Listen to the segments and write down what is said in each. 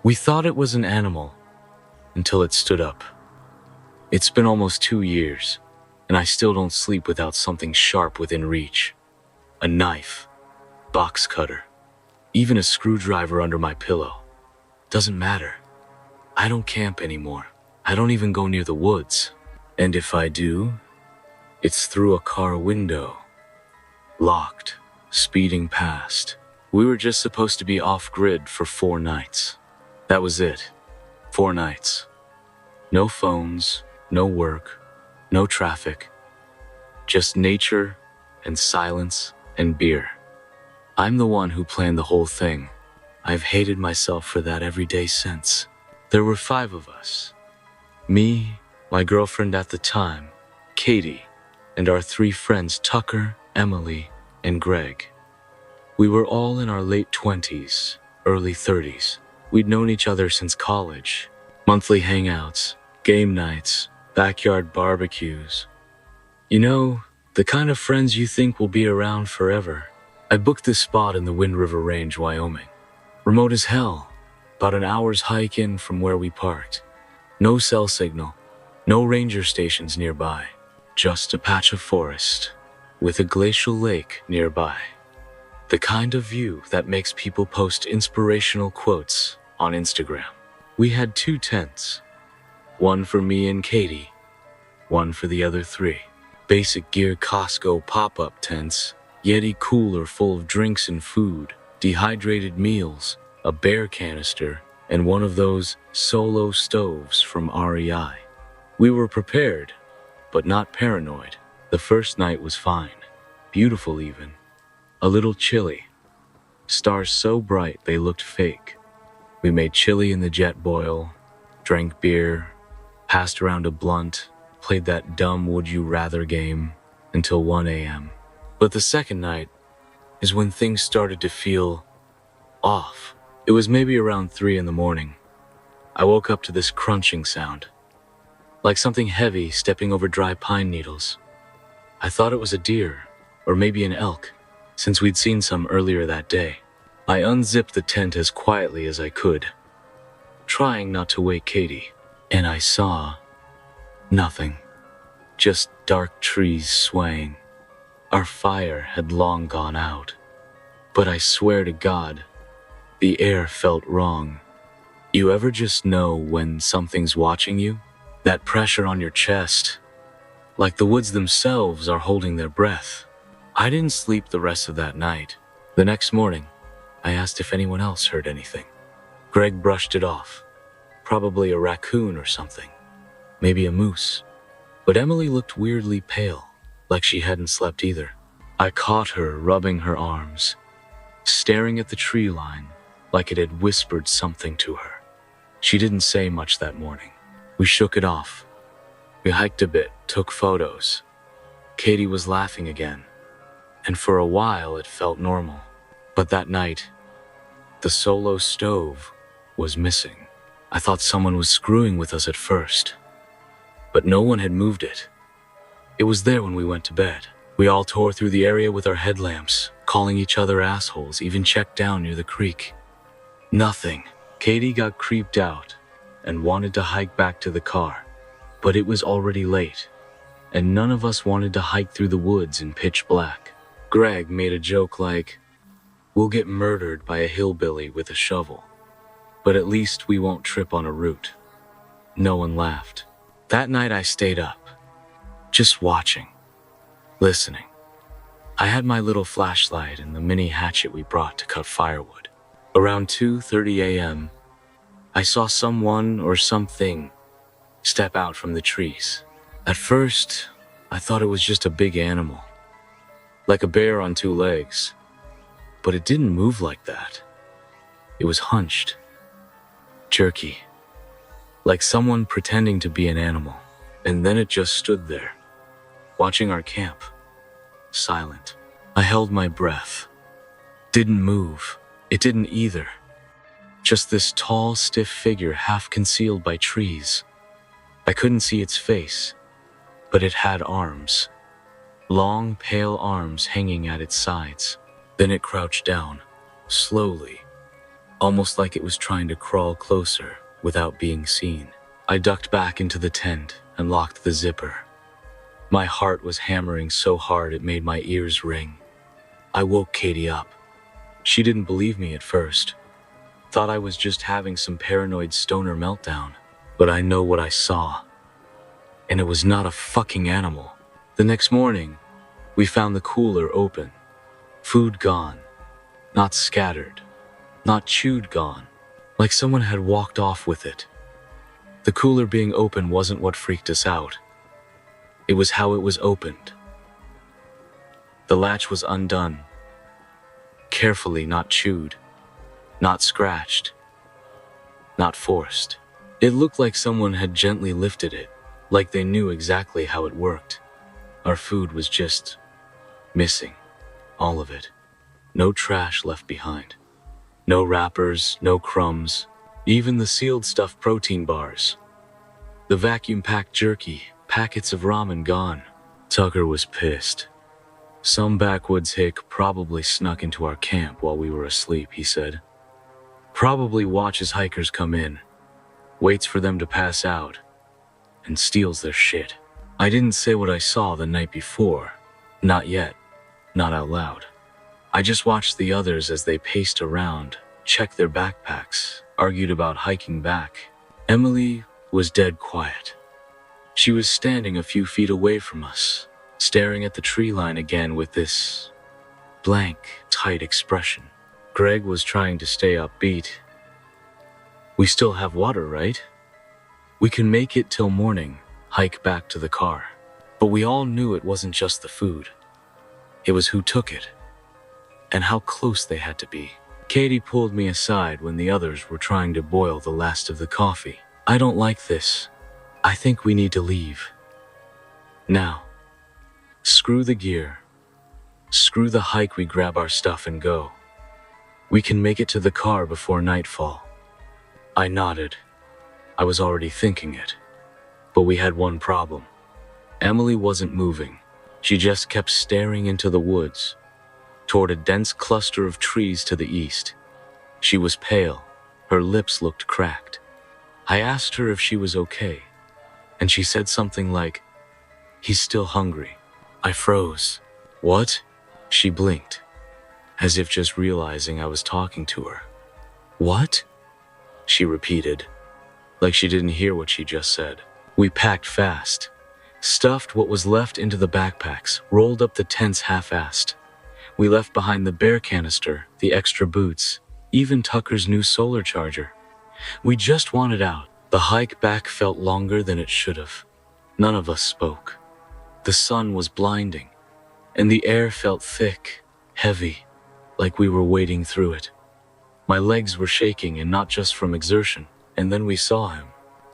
We thought it was an animal until it stood up. It's been almost 2 years, and I still don't sleep without something sharp within reach. A knife, box cutter, even a screwdriver under my pillow. Doesn't matter. I don't camp anymore. I don't even go near the woods. And if I do, it's through a car window. Locked, speeding past. We were just supposed to be off-grid for 4 nights. That was it. 4 nights. No phones, no work, no traffic. Just nature and silence and beer. I'm the one who planned the whole thing. I've hated myself for that every day since. There were 5 of us. Me, my girlfriend at the time, Katie, and our 3 friends Tucker, Emily, and Greg. We were all in our late 20s, early 30s. We'd known each other since college. Monthly hangouts, game nights, backyard barbecues. You know, the kind of friends you think will be around forever. I booked this spot in the Wind River Range, Wyoming. Remote as hell, about an hour's hike in from where we parked. No cell signal, no ranger stations nearby. Just a patch of forest with a glacial lake nearby. The kind of view that makes people post inspirational quotes on Instagram. We had 2 tents, one for me and Katie, one for the other 3. Basic gear Costco pop-up tents, Yeti cooler full of drinks and food, dehydrated meals, a bear canister, and one of those solo stoves from REI. We were prepared, but not paranoid. The first night was fine, beautiful even, a little chilly. Stars so bright they looked fake. We made chili in the jet boil, drank beer, passed around a blunt, played that dumb would you rather game until 1 a.m. But the second night is when things started to feel off. It was maybe around 3 in the morning. I woke up to this crunching sound, like something heavy stepping over dry pine needles. I thought it was a deer, or maybe an elk, since we'd seen some earlier that day. I unzipped the tent as quietly as I could, trying not to wake Katie, and I saw nothing. Just dark trees swaying. Our fire had long gone out, but I swear to God, the air felt wrong. You ever just know when something's watching you? That pressure on your chest, like the woods themselves are holding their breath. I didn't sleep the rest of that night. The next morning, I asked if anyone else heard anything. Greg brushed it off. Probably a raccoon or something. Maybe a moose. But Emily looked weirdly pale, like she hadn't slept either. I caught her rubbing her arms, staring at the tree line like it had whispered something to her. She didn't say much that morning. We shook it off. We hiked a bit, took photos. Katie was laughing again, and for a while it felt normal. But that night, the solo stove was missing. I thought someone was screwing with us at first, but no one had moved it. It was there when we went to bed. We all tore through the area with our headlamps, calling each other assholes, even checked down near the creek. Nothing. Katie got creeped out and wanted to hike back to the car, but it was already late, and none of us wanted to hike through the woods in pitch black. Greg made a joke like, "We'll get murdered by a hillbilly with a shovel, but at least we won't trip on a root." No one laughed. That night I stayed up, just watching, listening. I had my little flashlight and the mini hatchet we brought to cut firewood. Around 2:30 a.m., I saw someone or something step out from the trees. At first, I thought it was just a big animal, like a bear on 2 legs. But it didn't move like that. It was hunched, jerky, like someone pretending to be an animal. And then it just stood there, watching our camp, silent. I held my breath. Didn't move. It didn't either. Just this tall, stiff figure half concealed by trees. I couldn't see its face, but it had arms. Long, pale arms hanging at its sides. Then it crouched down, slowly, almost like it was trying to crawl closer without being seen. I ducked back into the tent and locked the zipper. My heart was hammering so hard it made my ears ring. I woke Katie up. She didn't believe me at first. Thought I was just having some paranoid stoner meltdown. But I know what I saw. And it was not a fucking animal. The next morning, we found the cooler open. Food gone. Not scattered. Not chewed gone. Like someone had walked off with it. The cooler being open wasn't what freaked us out. It was how it was opened. The latch was undone. Carefully, not chewed. Not scratched. Not forced. It looked like someone had gently lifted it, like they knew exactly how it worked. Our food was just missing. All of it. No trash left behind. No wrappers, no crumbs, even the sealed stuffed protein bars. The vacuum-packed jerky, packets of ramen gone. Tucker was pissed. Some backwoods hick probably snuck into our camp while we were asleep, he said. Probably watches hikers come in, waits for them to pass out, and steals their shit. I didn't say what I saw the night before. Not yet. Not out loud. I just watched the others as they paced around, checked their backpacks, argued about hiking back. Emily was dead quiet. She was standing a few feet away from us, staring at the tree line again with this blank, tight expression. Greg was trying to stay upbeat. We still have water, right? We can make it till morning, hike back to the car. But we all knew it wasn't just the food. It was who took it, and how close they had to be. Katie pulled me aside when the others were trying to boil the last of the coffee. I don't like this. I think we need to leave. Now. Screw the gear. Screw the hike, we grab our stuff and go. We can make it to the car before nightfall. I nodded. I was already thinking it. But we had one problem. Emily wasn't moving. She just kept staring into the woods, toward a dense cluster of trees to the east. She was pale. Her lips looked cracked. I asked her if she was okay, and she said something like, "He's still hungry." I froze. What? She blinked, as if just realizing I was talking to her. What? She repeated, like she didn't hear what she just said. We packed fast, stuffed what was left into the backpacks, rolled up the tents half-assed. We left behind the bear canister, the extra boots, even Tucker's new solar charger. We just wanted out. The hike back felt longer than it should have. None of us spoke. The sun was blinding, and the air felt thick, heavy, like we were wading through it. My legs were shaking, and not just from exertion. And then we saw him.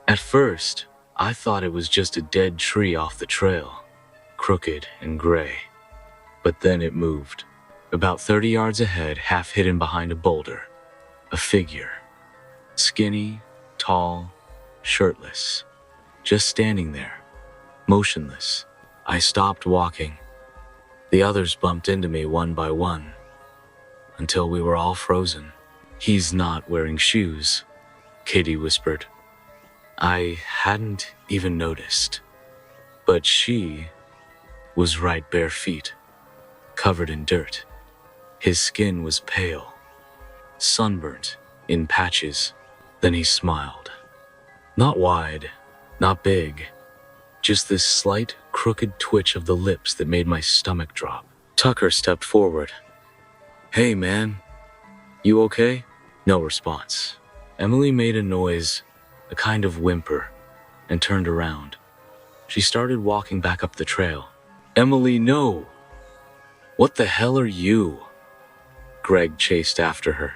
At first, I thought it was just a dead tree off the trail, crooked and gray. But then it moved. About 30 yards ahead, half hidden behind a boulder. A figure. Skinny, tall, shirtless. Just standing there, motionless. I stopped walking. The others bumped into me one by one, until we were all frozen. "He's not wearing shoes," Katie whispered. I hadn't even noticed. But she was right, bare feet, covered in dirt. His skin was pale, sunburnt in patches. Then he smiled. Not wide, not big, just this slight, crooked twitch of the lips that made my stomach drop. Tucker stepped forward. "Hey, man, you okay?" No response. Emily made a noise, a kind of whimper, and turned around. She started walking back up the trail. "Emily, no! What the hell are you?" Greg chased after her.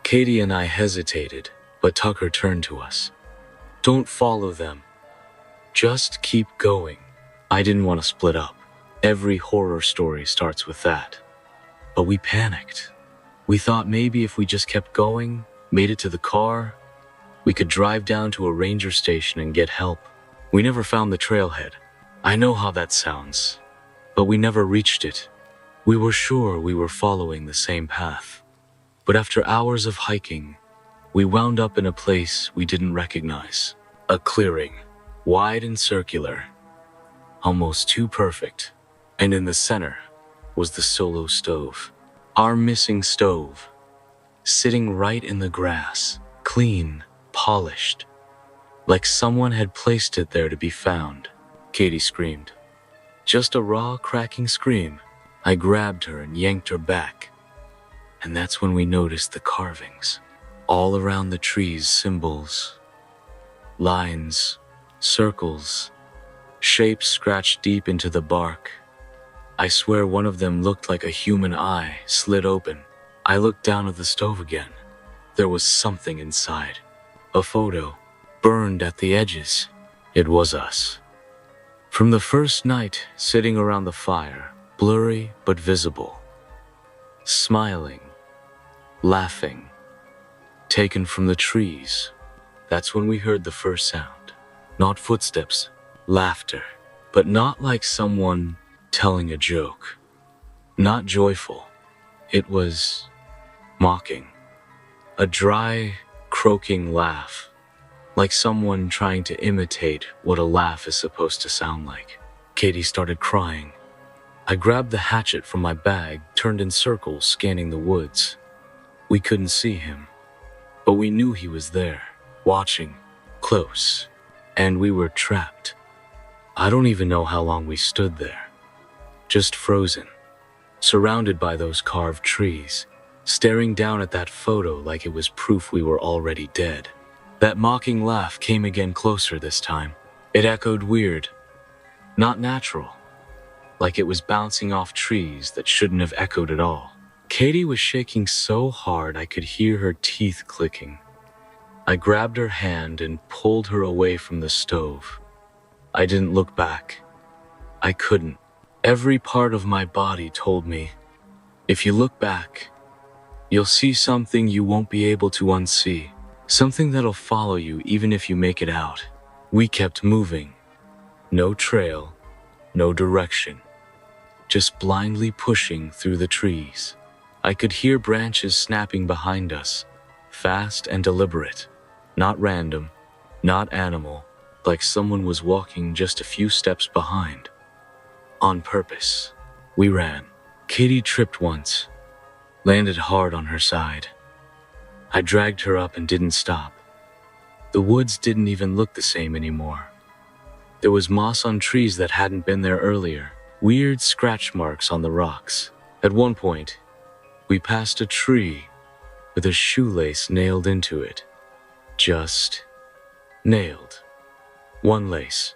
Katie and I hesitated, but Tucker turned to us. "Don't follow them. Just keep going." I didn't want to split up. Every horror story starts with that. But we panicked. We thought maybe if we just kept going, made it to the car, we could drive down to a ranger station and get help. We never found the trailhead. I know how that sounds, but we never reached it. We were sure we were following the same path. But after hours of hiking, we wound up in a place we didn't recognize. A clearing, wide and circular, almost too perfect. And in the center was the solo stove. Our missing stove, sitting right in the grass, clean, polished, like someone had placed it there to be found. Katie screamed. Just a raw, cracking scream. I grabbed her and yanked her back. And that's when we noticed the carvings. All around the trees, symbols, lines, circles, shapes scratched deep into the bark. I swear one of them looked like a human eye slid open. I looked down at the stove again. There was something inside. A photo, burned at the edges. It was us. From the first night, sitting around the fire, blurry but visible. Smiling, laughing, taken from the trees. That's when we heard the first sound. Not footsteps, laughter, but not like someone telling a joke. Not joyful. It was mocking. A dry, croaking laugh, like someone trying to imitate what a laugh is supposed to sound like. Katie started crying. I grabbed the hatchet from my bag, turned in circles, scanning the woods. We couldn't see him, but we knew he was there, watching, close, and we were trapped. I don't even know how long we stood there. Just frozen, surrounded by those carved trees, staring down at that photo like it was proof we were already dead. That mocking laugh came again closer this time. It echoed weird, not natural, like it was bouncing off trees that shouldn't have echoed at all. Katie was shaking so hard I could hear her teeth clicking. I grabbed her hand and pulled her away from the stove. I didn't look back. I couldn't. Every part of my body told me, if you look back, you'll see something you won't be able to unsee. Something that'll follow you even if you make it out. We kept moving. No trail, no direction. Just blindly pushing through the trees. I could hear branches snapping behind us, fast and deliberate. Not random, not animal, like someone was walking just a few steps behind. On purpose. We ran. Katie tripped once, landed hard on her side. I dragged her up and didn't stop. The woods didn't even look the same anymore. There was moss on trees that hadn't been there earlier, weird scratch marks on the rocks. At one point, we passed a tree with a shoelace nailed into it. Just nailed. One lace.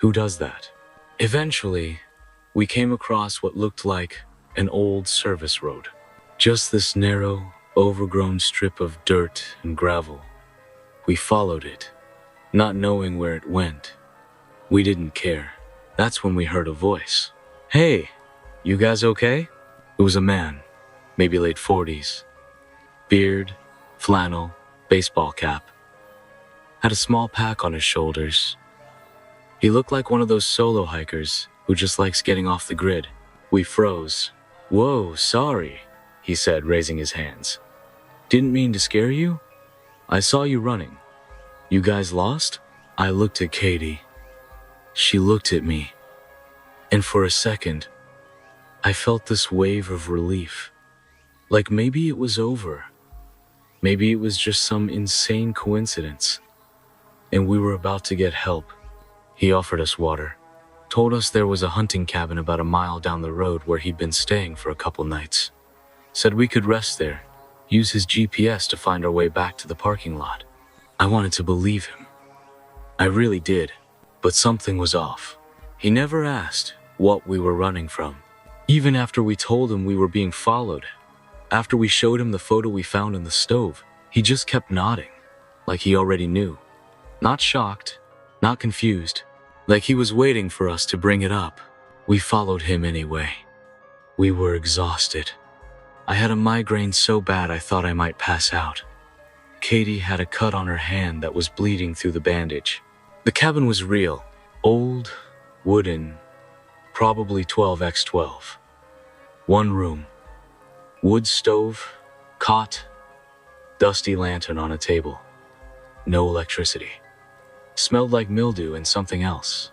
Who does that? Eventually, we came across what looked like an old service road. Just this narrow, overgrown strip of dirt and gravel. We followed it, not knowing where it went. We didn't care. That's when we heard a voice. Hey, you guys okay? It was a man, maybe late 40s. Beard, flannel, baseball cap. Had a small pack on his shoulders. He looked like one of those solo hikers who just likes getting off the grid. We froze. Whoa, sorry, he said, raising his hands. Didn't mean to scare you. I saw you running. You guys lost? I looked at Katie. She looked at me. And for a second, I felt this wave of relief. Like maybe it was over. Maybe it was just some insane coincidence. And we were about to get help. He offered us water. Told us there was a hunting cabin about a mile down the road where he'd been staying for a couple nights. Said we could rest there, use his GPS to find our way back to the parking lot. I wanted to believe him. I really did, but something was off. He never asked what we were running from. Even after we told him we were being followed, after we showed him the photo we found in the stove, he just kept nodding, like he already knew. Not shocked, not confused, like he was waiting for us to bring it up. We followed him anyway. We were exhausted. I had a migraine so bad I thought I might pass out. Katie had a cut on her hand that was bleeding through the bandage. The cabin was real, old, wooden, probably 12x12. One room, wood stove, Cot, dusty lantern on a table. No electricity. Smelled like mildew and something else.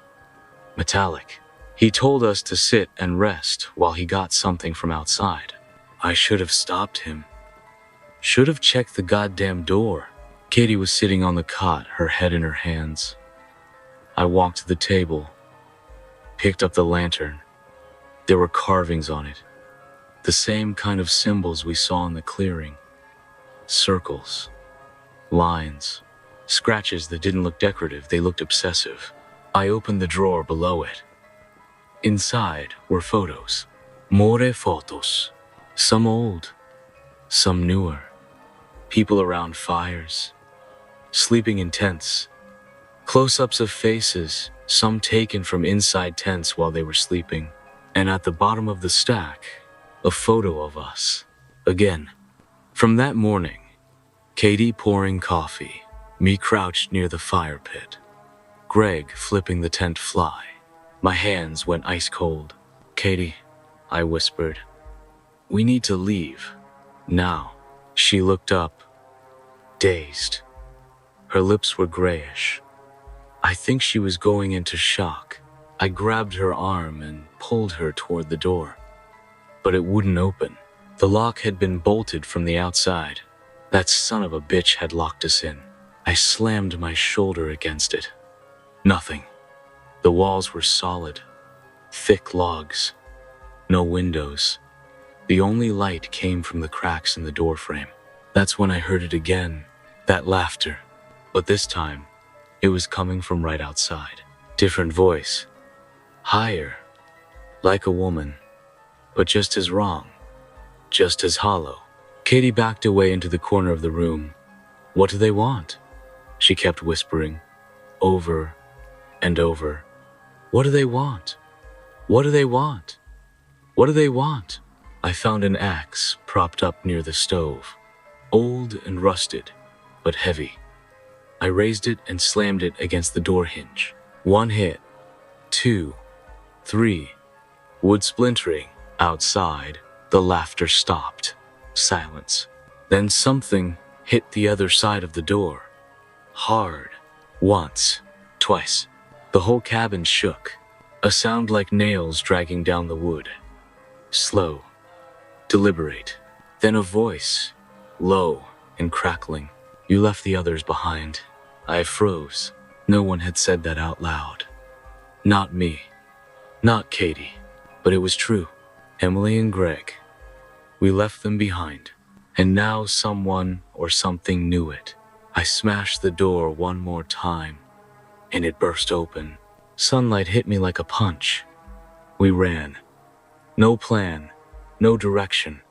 Metallic. He told us to sit and rest while he got something from outside. I should have stopped him. Should have checked the goddamn door. Katie was sitting on the cot, her head in her hands. I walked to the table, picked up the lantern. There were carvings on it. The same kind of symbols we saw in the clearing. Circles, lines, scratches that didn't look decorative, they looked obsessive. I opened the drawer below it. Inside were photos. More photos. Some old, some newer. People around fires, sleeping in tents. Close-ups of faces, some taken from inside tents while they were sleeping. And at the bottom of the stack, a photo of us. Again. From that morning, Katie pouring coffee, me crouched near the fire pit, Greg flipping the tent fly. My hands went ice cold. Katie, I whispered, we need to leave. Now. She looked up, dazed. Her lips were grayish. I think she was going into shock. I grabbed her arm and pulled her toward the door. But it wouldn't open. The lock had been bolted from the outside. That son of a bitch had locked us in. I slammed my shoulder against it. Nothing. The walls were solid. Thick logs. No windows. The only light came from the cracks in the doorframe. That's when I heard it again. That laughter. But this time, it was coming from right outside. Different voice. Higher. Like a woman. But just as wrong. Just as hollow. Katie backed away into the corner of the room. What do they want? She kept whispering. Over and over. What do they want? What do they want? What do they want? I found an axe propped up near the stove. Old and rusted, but heavy. I raised it and slammed it against the door hinge. One hit. 2. 3. Wood splintering. Outside, the laughter stopped. Silence. Then something hit the other side of the door. Hard. Once. Twice. The whole cabin shook. A sound like nails dragging down the wood. Slow. Deliberate. Then a voice. Low and crackling. You left the others behind. I froze. No one had said that out loud. Not me. Not Katie. But it was true. Emily and Greg. We left them behind. And now someone or something knew it. I smashed the door one more time, and it burst open. Sunlight hit me like a punch. We ran. No plan, no direction.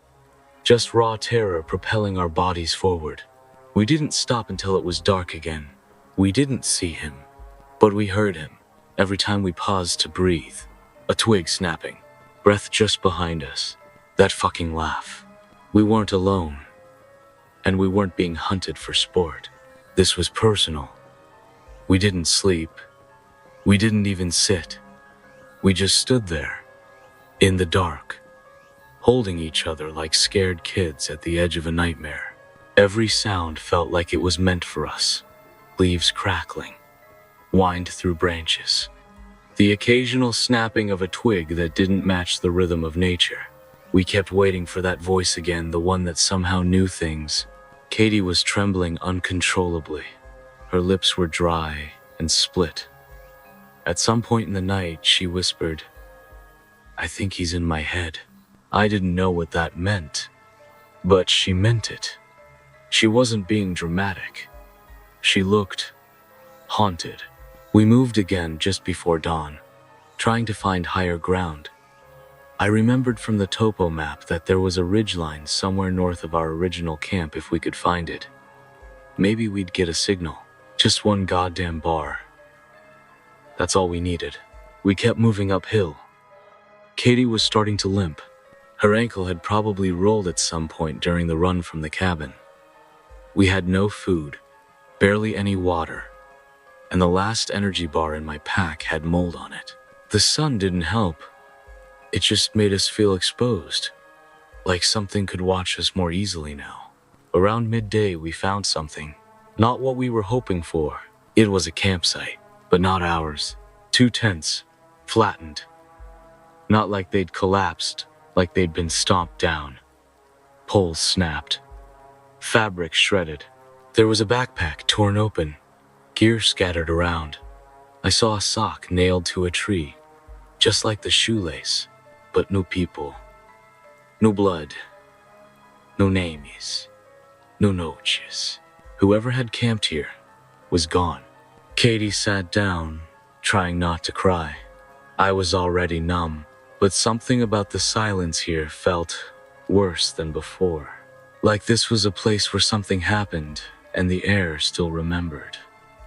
Just raw terror propelling our bodies forward. We didn't stop until it was dark again. We didn't see him, but we heard him every time we paused to breathe. A twig snapping. Breath just behind us. That fucking laugh. We weren't alone. And we weren't being hunted for sport. This was personal. We didn't sleep. We didn't even sit. We just stood there, in the dark, holding each other like scared kids at the edge of a nightmare. Every sound felt like it was meant for us. Leaves crackling, whined through branches. The occasional snapping of a twig that didn't match the rhythm of nature. We kept waiting for that voice again, the one that somehow knew things. Katie was trembling uncontrollably. Her lips were dry and split. At some point in the night, she whispered, I think he's in my head. I didn't know what that meant, but she meant it. She wasn't being dramatic. She looked haunted. We moved again just before dawn, trying to find higher ground. I remembered from the topo map that there was a ridgeline somewhere north of our original camp if we could find it. Maybe we'd get a signal. Just one goddamn bar. That's all we needed. We kept moving uphill. Katie was starting to limp. Her ankle had probably rolled at some point during the run from the cabin. We had no food, barely any water, and the last energy bar in my pack had mold on it. The sun didn't help. It just made us feel exposed, like something could watch us more easily now. Around midday, we found something. Not what we were hoping for. It was a campsite, but not ours. 2 tents, flattened. Not like they'd collapsed, like they'd been stomped down. Poles snapped. Fabric shredded. There was a backpack torn open, gear scattered around. I saw a sock nailed to a tree, just like the shoelace, but no people. No blood. No names. No noches. Whoever had camped here was gone. Katie sat down, trying not to cry. I was already numb, but something about the silence here felt worse than before. Like this was a place where something happened, and the air still remembered.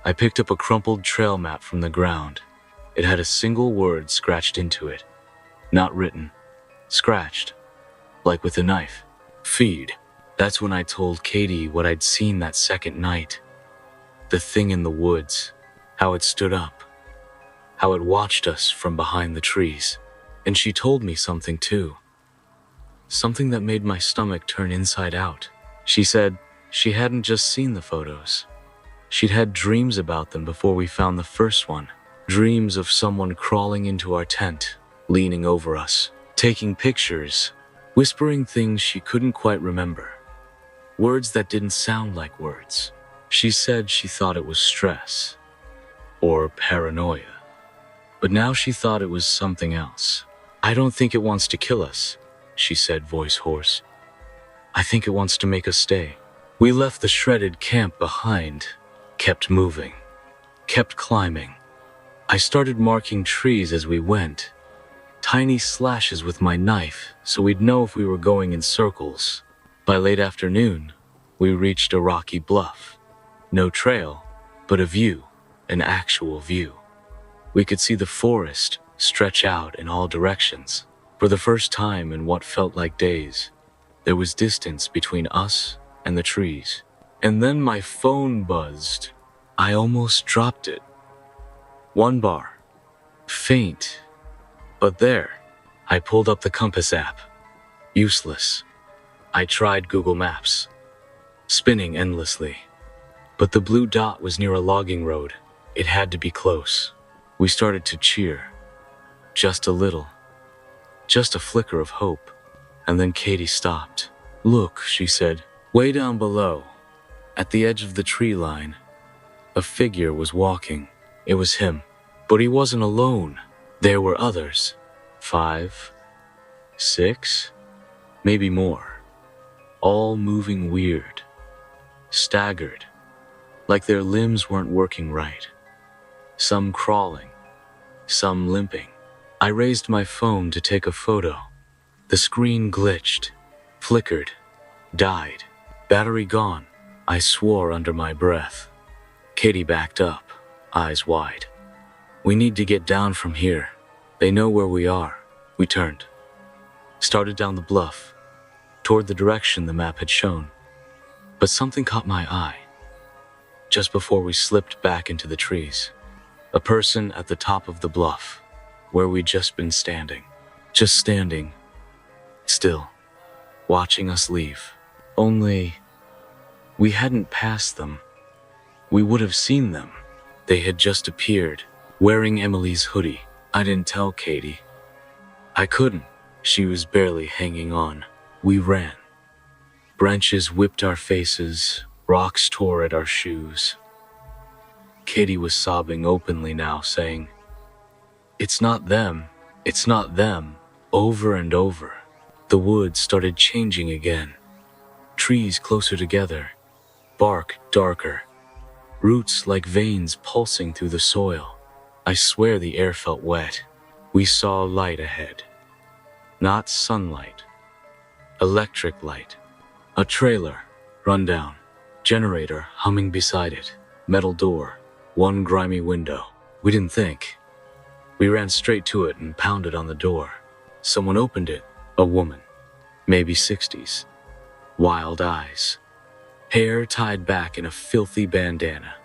I picked up a crumpled trail map from the ground. It had a single word scratched into it. Not written. Scratched. Like with a knife. Feed. That's when I told Katie what I'd seen that second night. The thing in the woods. How it stood up. How it watched us from behind the trees. And she told me something too. Something that made my stomach turn inside out. She said she hadn't just seen the photos. She'd had dreams about them before we found the first one. Dreams of someone crawling into our tent, leaning over us, taking pictures, whispering things she couldn't quite remember. Words that didn't sound like words. She said she thought it was stress or paranoia. But now she thought it was something else. I don't think it wants to kill us, she said, voice hoarse. I think it wants to make us stay. We left the shredded camp behind, kept moving, kept climbing. I started marking trees as we went, tiny slashes with my knife so we'd know if we were going in circles. By late afternoon, we reached a rocky bluff. No trail, but a view, an actual view. We could see the forest stretch out in all directions. For the first time in what felt like days, there was distance between us and the trees. And then my phone buzzed. I almost dropped it. 1 bar. Faint. But there. I pulled up the compass app. Useless. I tried Google Maps. Spinning endlessly. But the blue dot was near a logging road. It had to be close. We started to cheer. Just a little. Just a flicker of hope. And then Katie stopped. Look, she said. Way down below, at the edge of the tree line, a figure was walking. It was him. But he wasn't alone. There were others. 5, 6, maybe more. All moving weird. Staggered. Like their limbs weren't working right. Some crawling. Some limping. I raised my phone to take a photo. The screen glitched. Flickered. Died. Battery gone. I swore under my breath. Katie backed up, eyes wide. We need to get down from here. They know where we are. We turned. Started down the bluff, toward the direction the map had shown. But something caught my eye. Just before we slipped back into the trees. A person at the top of the bluff, where we'd just been standing. Just standing. Still. Watching us leave. Only, we hadn't passed them. We would have seen them. They had just appeared, wearing Emily's hoodie. I didn't tell Katie. I couldn't. She was barely hanging on. We ran. Branches whipped our faces, rocks tore at our shoes. Katie was sobbing openly now, saying, "It's not them, it's not them," over and over. The woods started changing again. Trees closer together, bark darker, roots like veins pulsing through the soil. I swear the air felt wet. We saw light ahead. Not sunlight. Electric light. A trailer, run down. Generator humming beside it. Metal door, one grimy window. We didn't think. We ran straight to it and pounded on the door. Someone opened it. A woman. Maybe 60s. Wild eyes. Hair tied back in a filthy bandana.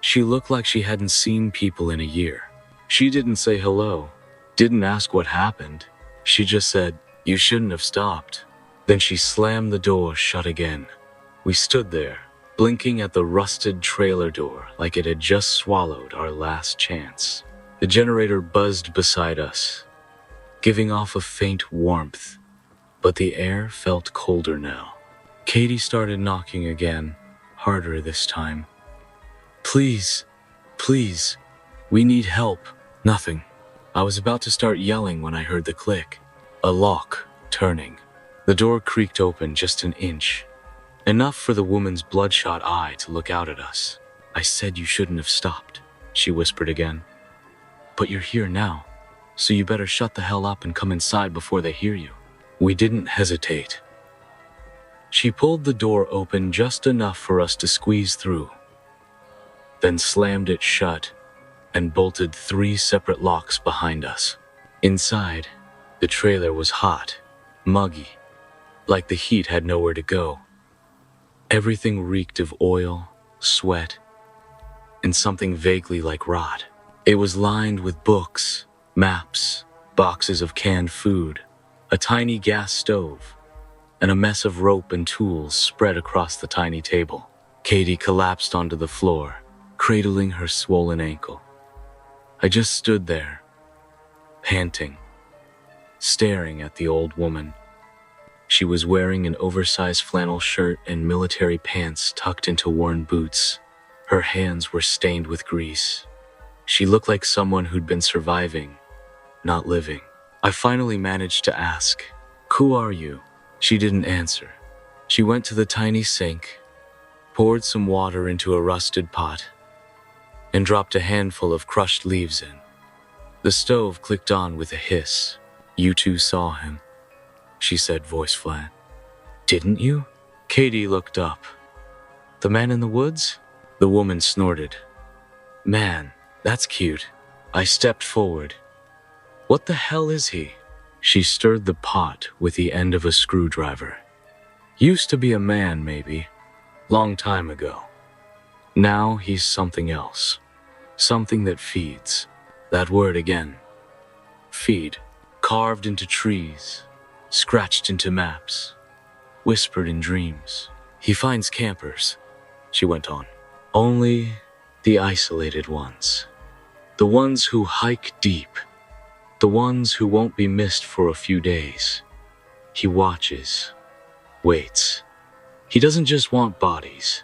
She looked like she hadn't seen people in a year. She didn't say hello. Didn't ask what happened. She just said, "You shouldn't have stopped." Then she slammed the door shut again. We stood there, blinking at the rusted trailer door like it had just swallowed our last chance. The generator buzzed beside us, giving off a faint warmth, but the air felt colder now. Katie started knocking again, harder this time. Please, please, we need help. Nothing. I was about to start yelling when I heard the click. A lock turning. The door creaked open just an inch. Enough for the woman's bloodshot eye to look out at us. I said you shouldn't have stopped, she whispered again. But you're here now, so you better shut the hell up and come inside before they hear you. We didn't hesitate. She pulled the door open just enough for us to squeeze through, then slammed it shut and bolted 3 separate locks behind us. Inside, the trailer was hot, muggy, like the heat had nowhere to go. Everything reeked of oil, sweat, and something vaguely like rot. It was lined with books, maps, boxes of canned food, a tiny gas stove, and a mess of rope and tools spread across the tiny table. Katie collapsed onto the floor, cradling her swollen ankle. I just stood there, panting, staring at the old woman. She was wearing an oversized flannel shirt and military pants tucked into worn boots. Her hands were stained with grease. She looked like someone who'd been surviving, not living. I finally managed to ask, "Who are you?" She didn't answer. She went to the tiny sink, poured some water into a rusted pot, and dropped a handful of crushed leaves in. The stove clicked on with a hiss. "You two saw him," she said, voice flat. "Didn't you?" Katie looked up. "The man in the woods?" The woman snorted. "Man, that's cute." I stepped forward. "What the hell is he?" She stirred the pot with the end of a screwdriver. "Used to be a man, maybe. Long time ago. Now he's something else. Something that feeds." That word again. Feed. Carved into trees, scratched into maps, whispered in dreams. "He finds campers," she went on. "Only the isolated ones. The ones who hike deep. The ones who won't be missed for a few days. He watches, waits. He doesn't just want bodies.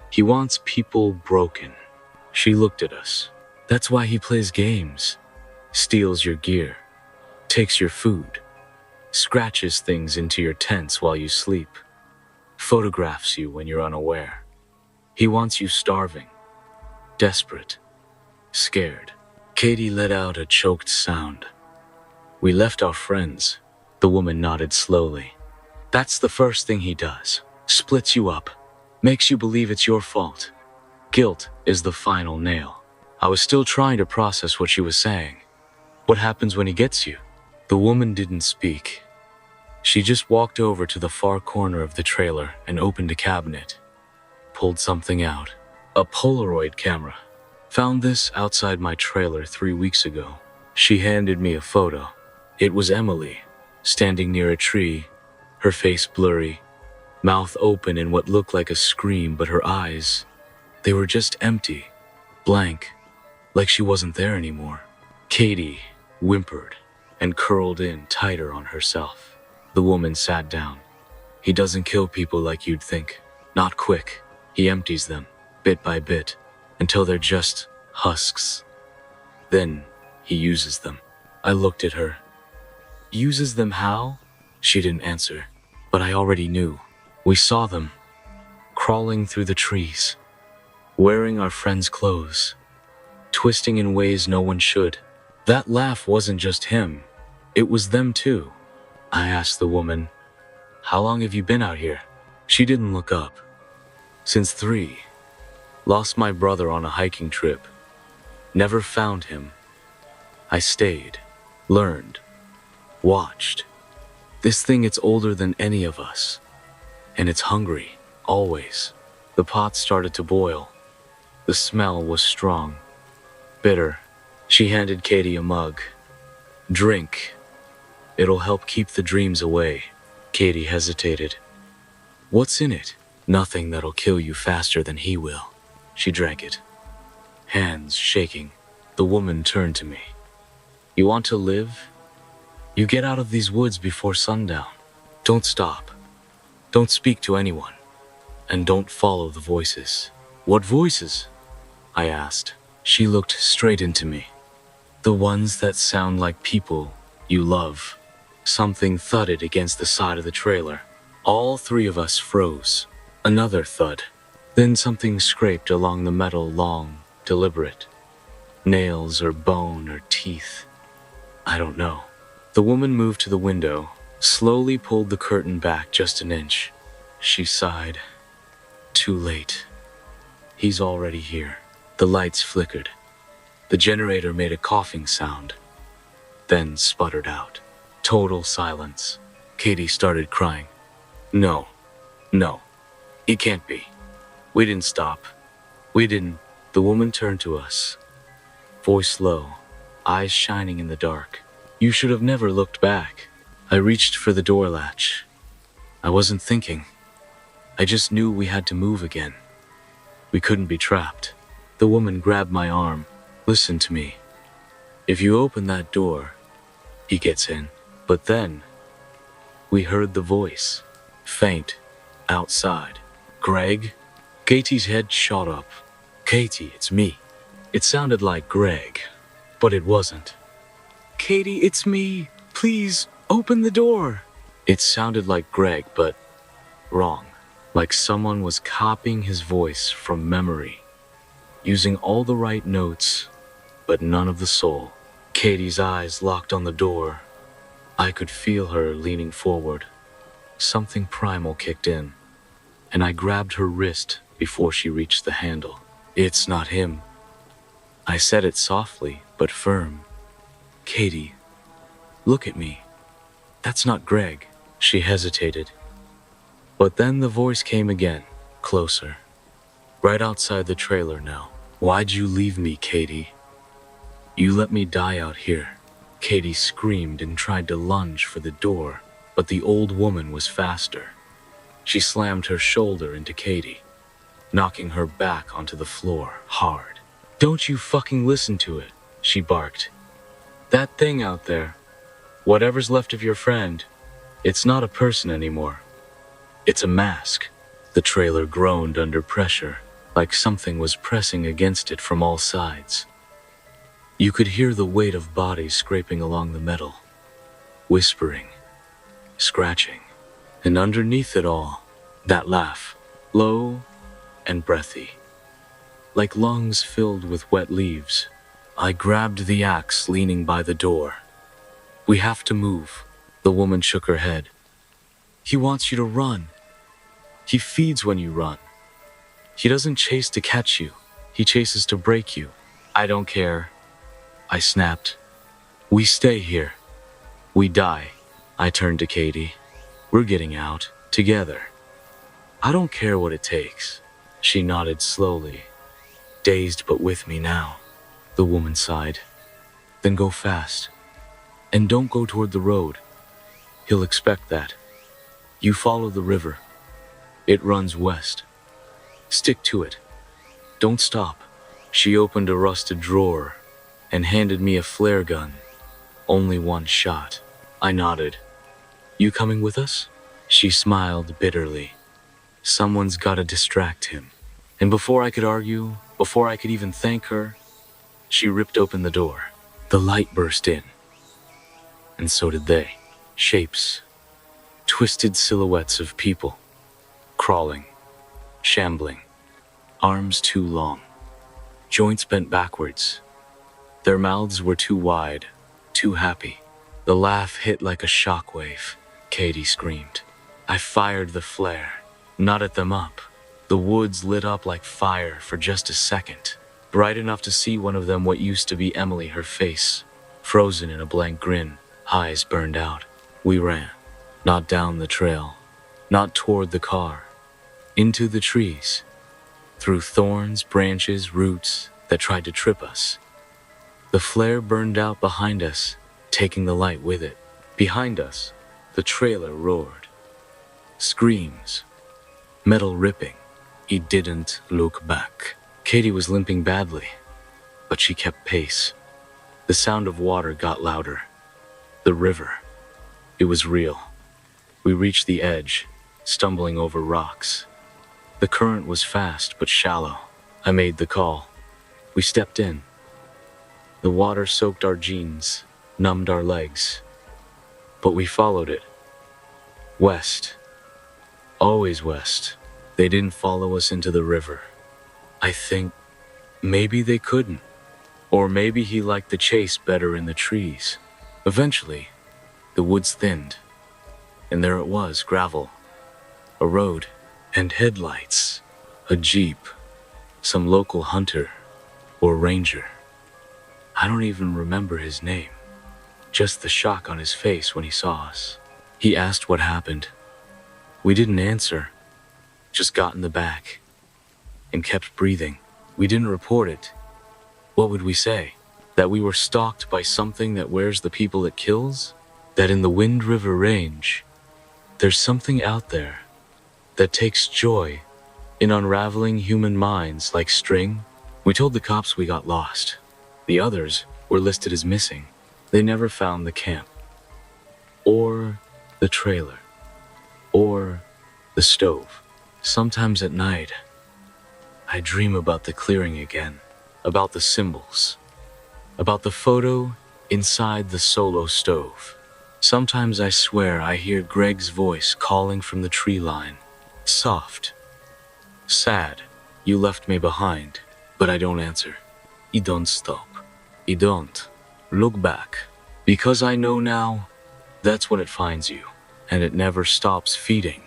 He wants people broken." She looked at us. "That's why he plays games. Steals your gear. Takes your food. Scratches things into your tents while you sleep. Photographs you when you're unaware. He wants you starving. Desperate. Scared." Katie let out a choked sound. "We left our friends." The woman nodded slowly. "That's the first thing he does. Splits you up. Makes you believe it's your fault. Guilt is the final nail." I was still trying to process what she was saying. "What happens when he gets you?" The woman didn't speak. She just walked over to the far corner of the trailer and opened a cabinet. Pulled something out. A Polaroid camera. "Found this outside my trailer 3 weeks ago." She handed me a photo. It was Emily, standing near a tree, her face blurry, mouth open in what looked like a scream, but her eyes, they were just empty, blank, like she wasn't there anymore. Katie whimpered and curled in tighter on herself. The woman sat down. "He doesn't kill people like you'd think. Not quick. He empties them, bit by bit, until they're just husks. Then he uses them." I looked at her. "Uses them how?" She didn't answer, but I already knew. We saw them, crawling through the trees, wearing our friends' clothes, twisting in ways no one should. That laugh wasn't just him. It was them too. I asked the woman, "How long have you been out here?" She didn't look up. "Since 3. Lost my brother on a hiking trip. Never found him. I stayed, learned, watched. This thing, it's older than any of us. And it's hungry, always." The pot started to boil. The smell was strong, bitter. She handed Katie a mug. "Drink. It'll help keep the dreams away." Katie hesitated. "What's in it?" Nothing that'll kill you faster than he will. She drank it, hands shaking. The woman turned to me. You want to live? You get out of these woods before sundown. Don't stop. Don't speak to anyone. And don't follow the voices. What voices? I asked. She looked straight into me. The ones that sound like people you love. Something thudded against the side of the trailer. All three of us froze. Another thud. Then something scraped along the metal, long, deliberate. Nails or bone or teeth. I don't know. The woman moved to the window, slowly pulled the curtain back just an inch. She sighed. Too late. He's already here. The lights flickered. The generator made a coughing sound, then sputtered out. Total silence. Katie started crying. No. It can't be. We didn't stop. We didn't. The woman turned to us. Voice low, eyes shining in the dark. You should have never looked back. I reached for the door latch. I wasn't thinking. I just knew we had to move again. We couldn't be trapped. The woman grabbed my arm. Listen to me. If you open that door, he gets in. But then, we heard the voice. Faint. Outside. Greg? Katie's head shot up. Katie, it's me. It sounded like Greg, but it wasn't. Katie, it's me. Please, open the door. It sounded like Greg, but wrong. Like someone was copying his voice from memory, using all the right notes, but none of the soul. Katie's eyes locked on the door. I could feel her leaning forward. Something primal kicked in, and I grabbed her wrist before she reached the handle. It's not him. I said it softly, but firm. Katie, look at me. That's not Greg. She hesitated. But then the voice came again, closer. Right outside the trailer now. Why'd you leave me, Katie? You let me die out here. Katie screamed and tried to lunge for the door, but the old woman was faster. She slammed her shoulder into Katie, knocking her back onto the floor, hard. Don't you fucking listen to it, she barked. That thing out there, whatever's left of your friend, it's not a person anymore. It's a mask. The trailer groaned under pressure, like something was pressing against it from all sides. You could hear the weight of bodies scraping along the metal, whispering, scratching, and underneath it all, that laugh, low and breathy, like lungs filled with wet leaves. I grabbed the axe leaning by the door. We have to move. The woman shook her head. He wants you to run. He feeds when you run. He doesn't chase to catch you. He chases to break you. I don't care. I snapped. We stay here. We die. I turned to Katie. We're getting out. Together. I don't care what it takes. She nodded slowly. Dazed but with me now. The woman sighed. Then go fast. And don't go toward the road. He'll expect that. You follow the river. It runs west. Stick to it. Don't stop. She opened a rusted drawer and handed me a flare gun. Only one shot. I nodded. You coming with us? She smiled bitterly. Someone's gotta distract him. And before I could argue, before I could even thank her, she ripped open the door. The light burst in. And so did they. Shapes. Twisted silhouettes of people. Crawling. Shambling. Arms too long. Joints bent backwards. Their mouths were too wide. Too happy. The laugh hit like a shockwave. Katie screamed. I fired the flare. Knotted them up. The woods lit up like fire for just a second. Bright enough to see one of them what used to be Emily, her face, frozen in a blank grin, eyes burned out. We ran. Not down the trail. Not toward the car. Into the trees. Through thorns, branches, roots that tried to trip us. The flare burned out behind us, taking the light with it. Behind us, the trailer roared. Screams. metal ripping. He didn't look back. Katie was limping badly, but she kept pace. The sound of water got louder. The river. It was real. We reached the edge, stumbling over rocks. The current was fast but shallow. I made the call. We stepped in. The water soaked our jeans, numbed our legs. But we followed it. West. Always west. They didn't follow us into the river. I think maybe they couldn't. Or maybe he liked the chase better in the trees. Eventually, the woods thinned. And there it was, gravel. A road. And headlights. A jeep. Some local hunter. Or ranger. I don't even remember his name. Just the shock on his face when he saw us. He asked what happened. We didn't answer. Just got in the back. And kept breathing. We didn't report it. What would we say? That we were stalked by something that wears the people it kills? That in the Wind River Range, there's something out there that takes joy in unraveling human minds like string? We told the cops we got lost. The others were listed as missing. They never found the camp, or the trailer, or the stove. Sometimes at night, I dream about the clearing again, about the symbols, about the photo inside the solo stove. Sometimes I swear I hear Greg's voice calling from the tree line. Soft, sad, you left me behind, but I don't answer. I don't stop. I don't look back, because I know now that's when it finds you, and it never stops feeding.